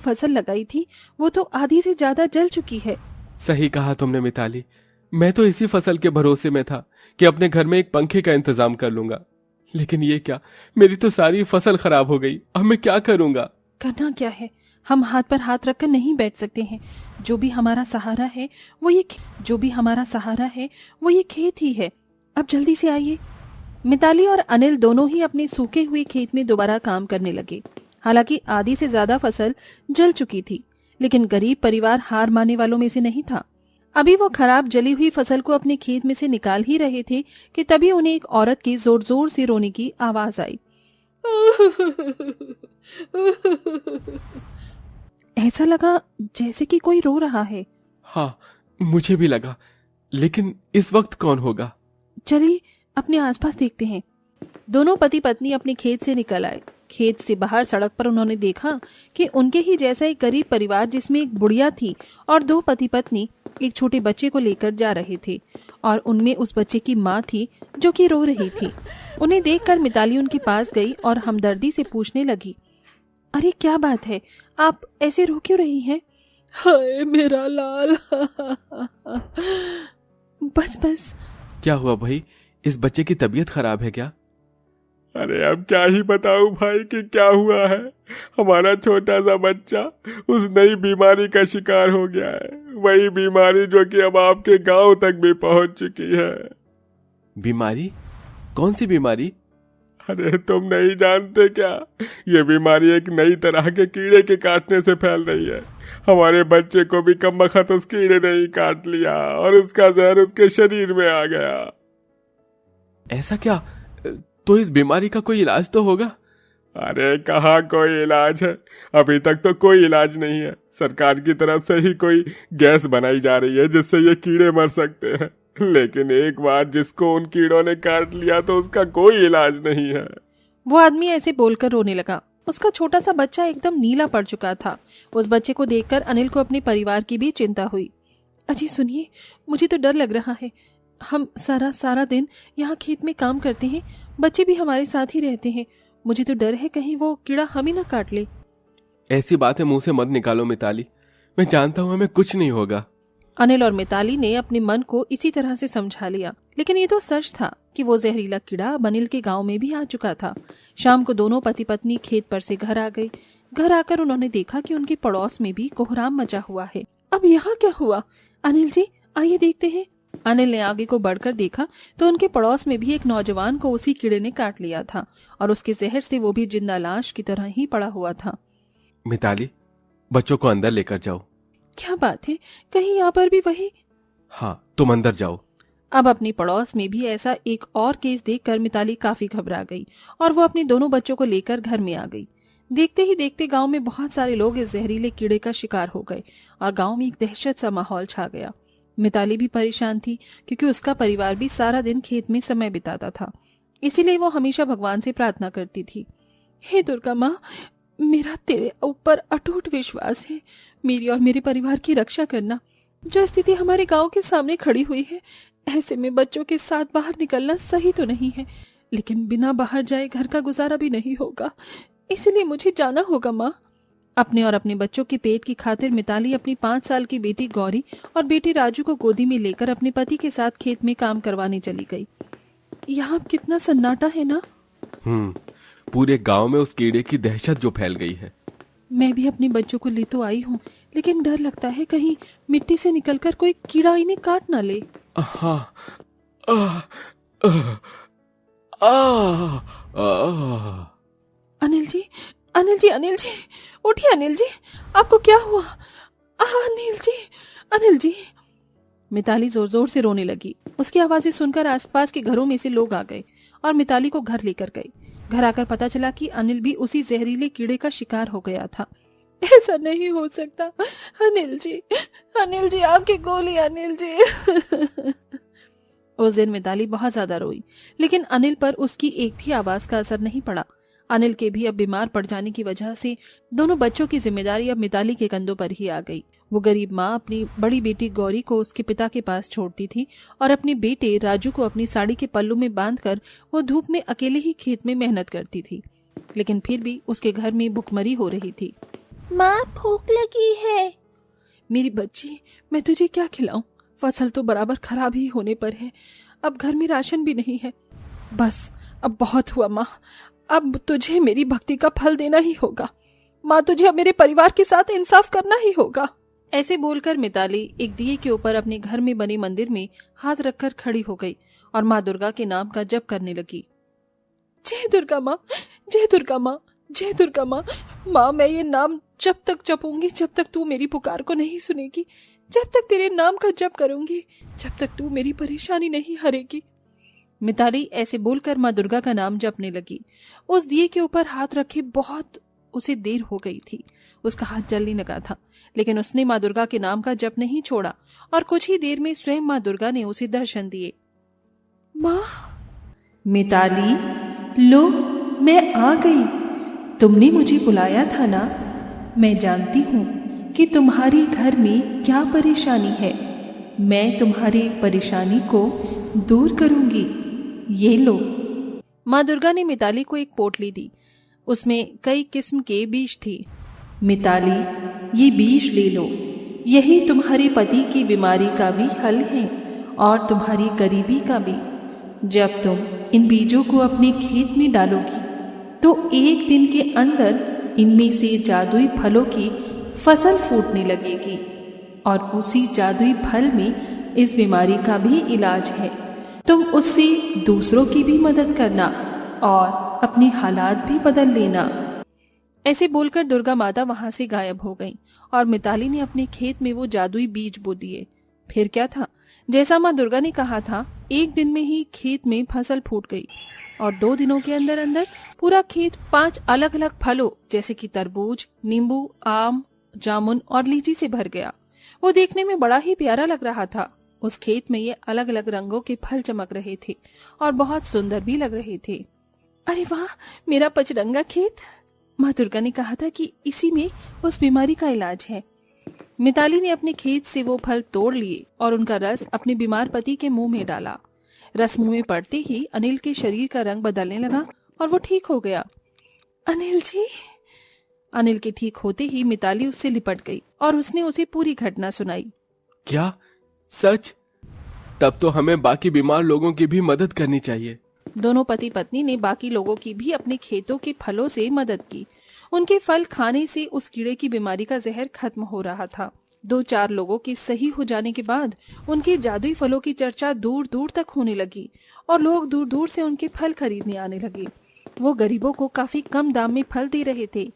फसल लगाई थी वो तो आधी से ज्यादा जल चुकी है। सही कहा तुमने मिताली, मैं तो इसी फसल के भरोसे में था कि अपने घर में एक पंखे का इंतजाम कर लूंगा, लेकिन ये क्या, मेरी तो सारी फसल खराब हो गई। अब मैं क्या करूंगा? करना क्या है, हम हाथ पर हाथ रखकर नहीं बैठ सकते हैं। जो भी हमारा सहारा है वो ये खेत ही है। अब जल्दी से आइए। मिताली और अनिल दोनों ही अपने सूखे हुए खेत में दोबारा काम करने लगे। हालांकि आधी से ज्यादा फसल जल चुकी थी, लेकिन गरीब परिवार हार मानने वालों में से नहीं था। अभी वो खराब जली हुई फसल को अपने खेत में से निकाल ही रहे थे कि तभी उन्हें एक औरत की जोर जोर से रोने की आवाज आई। ऐसा लगा जैसे कि कोई रो रहा है। हाँ, मुझे भी लगा, लेकिन इस वक्त कौन होगा? चलिए अपने आसपास देखते हैं। दोनों पति पत्नी अपने खेत से निकल आए। खेत से बाहर सड़क पर उन्होंने देखा कि उनके ही जैसा एक गरीब परिवार, जिसमें एक बुढ़िया थी और दो पति पत्नी, एक छोटे बच्चे को लेकर जा रहे थे और उनमें उस बच्चे की माँ थी जो कि रो रही थी। उन्हें देखकर मिताली उनके पास गई और हमदर्दी से पूछने लगी, अरे क्या बात है, आप ऐसे रो क्यों रही हैं? हाय मेरा लाल। बस। क्या हुआ भाई, इस बच्चे की तबीयत खराब है क्या? अरे अब क्या ही बताऊं भाई कि क्या हुआ है। हमारा छोटा सा बच्चा उस नई बीमारी का शिकार हो गया है, वही बीमारी जो कि अब आपके गांव तक भी पहुंच चुकी है। बीमारी? कौन सी बीमारी? अरे तुम नहीं जानते क्या? ये बीमारी एक नई तरह के कीड़े के काटने से फैल रही है। हमारे बच्चे को भी कमबख्त उस कीड़े ने ही काट लिया और उसका जहर उसके शरीर में आ गया। ऐसा क्या? तो इस बीमारी का कोई इलाज तो होगा? अरे कहाँ कोई इलाज है, अभी तक तो कोई इलाज नहीं है। सरकार की तरफ से ही कोई गैस बनाई जा रही है जिससे ये कीड़े मर सकते हैं, लेकिन एक बार जिसको उन कीड़ों ने काट लिया तो उसका कोई इलाज नहीं है। वो आदमी ऐसे बोलकर रोने लगा। उसका छोटा सा बच्चा एकदम नीला पड़ चुका था। उस बच्चे को देखकर अनिल को अपने परिवार की भी चिंता हुई। अजी सुनिए, मुझे तो डर लग रहा है। हम सारा दिन यहाँ खेत में काम करते हैं, बच्चे भी हमारे साथ ही रहते हैं। मुझे तो डर है कहीं वो कीड़ा हम ही ना काट ले। ऐसी बातें मुंह से मत निकालो मिताली, मैं जानता हूँ हमें कुछ नहीं होगा। अनिल और मिताली ने अपने मन को इसी तरह से समझा लिया, लेकिन ये तो सच था कि वो जहरीला कीड़ा अब अनिल के गांव में भी आ चुका था। शाम को दोनों पति पत्नी खेत पर से घर आ गए। घर आकर उन्होंने देखा कि उनके पड़ोस में भी कोहराम मचा हुआ है। अब यहाँ क्या हुआ? अनिल जी आइए देखते हैं। अनिल ने आगे को बढ़कर देखा तो उनके पड़ोस में भी एक नौजवान को उसी कीड़े ने काट लिया था और उसके जहर से वो भी जिंदा लाश की तरह ही पड़ा हुआ था। मिताली, बच्चों को अंदर लेकर जाओ। क्या बात है, कहीं यहाँ पर भी वही? हाँ, तुम अंदर जाओ। अब अपने पड़ोस में भी ऐसा एक और केस देखकर मिताली काफी घबरा गई और वो अपने दोनों बच्चों को लेकर घर में आ गई। देखते ही देखते गांव में बहुत सारे लोग इस जहरीले कीड़े का शिकार हो गए और गांव में एक दहशत सा माहौल छा गया। मिताली भी परेशान थी क्योंकि उसका परिवार भी सारा दिन खेत में समय बिताता था, इसीलिए वो हमेशा भगवान से प्रार्थना करती थी, हे दुर्गा माँ, मेरा तेरे ऊपर अटूट विश्वास है, मेरी और मेरे परिवार की रक्षा करना। जो स्थिति हमारे गांव के सामने खड़ी हुई है, ऐसे में बच्चों के साथ बाहर निकलना सही तो नहीं है, लेकिन बिना बाहर जाए घर का गुजारा भी नहीं होगा, इसलिए मुझे जाना होगा माँ। अपने और अपने बच्चों के पेट की खातिर मिताली अपनी 5 साल की बेटी गौरी और बेटे राजू को गोदी में लेकर अपने पति के साथ खेत में काम करवाने चली गई। यहाँ कितना सन्नाटा है ना? पूरे गांव में उस कीड़े की दहशत जो फैल गई है। मैं भी अपने बच्चों को ले तो आई हूँ, लेकिन डर लगता है कहीं मिट्टी से निकलकर कोई कीड़ा इन्हें काट ना ले। अनिल जी, अनिल जी, अनिल जी, उठिए अनिल जी, आपको क्या हुआ? अनिल जी, अनिल जी। मिताली जोर जोर से रोने लगी। उसकी आवाजें सुनकर आसपास के घरों में से लोग आ गए और मिताली को घर लेकर गए। घर आकर पता चला कि अनिल भी उसी जहरीले कीड़े का शिकार हो गया था। ऐसा नहीं हो सकता, अनिल जी आपकी गोली, अनिल जी। उस दिन मिताली बहुत ज्यादा रोई, लेकिन अनिल पर उसकी एक भी आवाज का असर नहीं पड़ा। अनिल के भी अब बीमार पड़ जाने की वजह से दोनों बच्चों की जिम्मेदारी अब मिताली के कंधों पर ही आ गई। वो गरीब माँ अपनी बड़ी बेटी गौरी को उसके पिता के पास छोड़ती थी और अपने बेटे राजू को अपनी साड़ी के पल्लू में बांधकर वो धूप में अकेले ही खेत में मेहनत करती थी, लेकिन फिर भी उसके घर में भुखमरी हो रही थी। माँ भूख लगी है। मेरी बच्ची, मैं तुझे क्या खिलाऊं? फसल तो बराबर खराब ही होने पर है, अब घर में राशन भी नहीं है। बस अब बहुत हुआ माँ, अब तुझे मेरी भक्ति का फल देना ही होगा। माँ, तुझे अब मेरे परिवार के साथ इंसाफ करना ही होगा। ऐसे बोलकर मिताली एक दिए के ऊपर अपने घर में बने मंदिर में हाथ रखकर खड़ी हो गई और माँ दुर्गा के नाम का जप करने लगी। जय दुर्गा माँ, जय दुर्गा माँ, जय दुर्गा माँ। माँ, मैं ये नाम जब तक जपूंगी जब तक तू मेरी पुकार को नहीं सुनेगी, जब तक तेरे नाम का जप करूंगी जब तक तू मेरी परेशानी नहीं हरेगी। मिताली ऐसे बोलकर माँ दुर्गा का नाम जपने लगी। उस दिए के ऊपर हाथ रखे बहुत उसे देर हो गई थी। उसका हाथ जलने लगा था, लेकिन उसने माँ दुर्गा के नाम का जप नहीं छोड़ा और कुछ ही देर में स्वयं माँ दुर्गा ने उसे दर्शन दिए। माँ, मिताली, लो मैं आ गई। तुमने मुझे बुलाया था ना। मैं जानती हूँ कि तुम्हारी घर में क्या परेशानी है। मैं तुम्हारी परेशानी को दूर करूंगी। ये लो। माँ दुर्गा ने मिताली को एक पोटली दी। उसमें कई किस्म के बीज थे। मिताली, ये बीज ले लो। यही तुम्हारे पति की बीमारी का भी हल है और तुम्हारी गरीबी का भी। जब तुम इन बीजों को अपने खेत में डालोगी तो एक दिन के अंदर इनमें से जादुई फलों की फसल फूटने लगेगी और उसी जादुई फल में इस बीमारी का भी इलाज है। तुम उससे दूसरों की भी मदद करना और अपने हालात भी बदल लेना। ऐसे बोलकर दुर्गा माता वहां से गायब हो गईं और मिताली ने अपने खेत में वो जादुई बीज बो दिए। फिर क्या था, जैसा माँ दुर्गा ने कहा था, एक दिन में ही खेत में फसल फूट गई और 2 दिनों के अंदर अंदर पूरा खेत 5 अलग अलग फलों जैसे कि तरबूज, नींबू, आम, जामुन और लीची से भर गया। वो देखने में बड़ा ही प्यारा लग रहा था। उस खेत में ये अलग अलग रंगों के फल चमक रहे थे और बहुत सुंदर भी लग रहे थे। अरे वाह, मेरा पचरंगा खेत! माँ दुर्गा ने कहा था कि इसी में उस बीमारी का इलाज है। मिताली ने अपने खेत से वो फल तोड़ लिए और उनका रस अपने बीमार पति के मुंह में डाला। रस मुंह में पड़ते ही अनिल के शरीर का रंग बदलने लगा और वो ठीक हो गया। अनिल जी! अनिल के ठीक होते ही मिताली उससे लिपट गई और उसने उसे पूरी घटना सुनाई। क्या सच? तब तो हमें बाकी बीमार लोगों की भी मदद करनी चाहिए। दोनों पति पत्नी ने बाकी लोगों की भी अपने खेतों के फलों से मदद की। उनके फल खाने से उस कीड़े की बीमारी का जहर खत्म हो रहा था। 2-4 लोगों के सही हो जाने के बाद उनके जादुई फलों की चर्चा दूर दूर तक होने लगी और लोग दूर दूर से उनके फल खरीदने आने लगे। वो गरीबों को काफी कम दाम में फल दे रहे थे।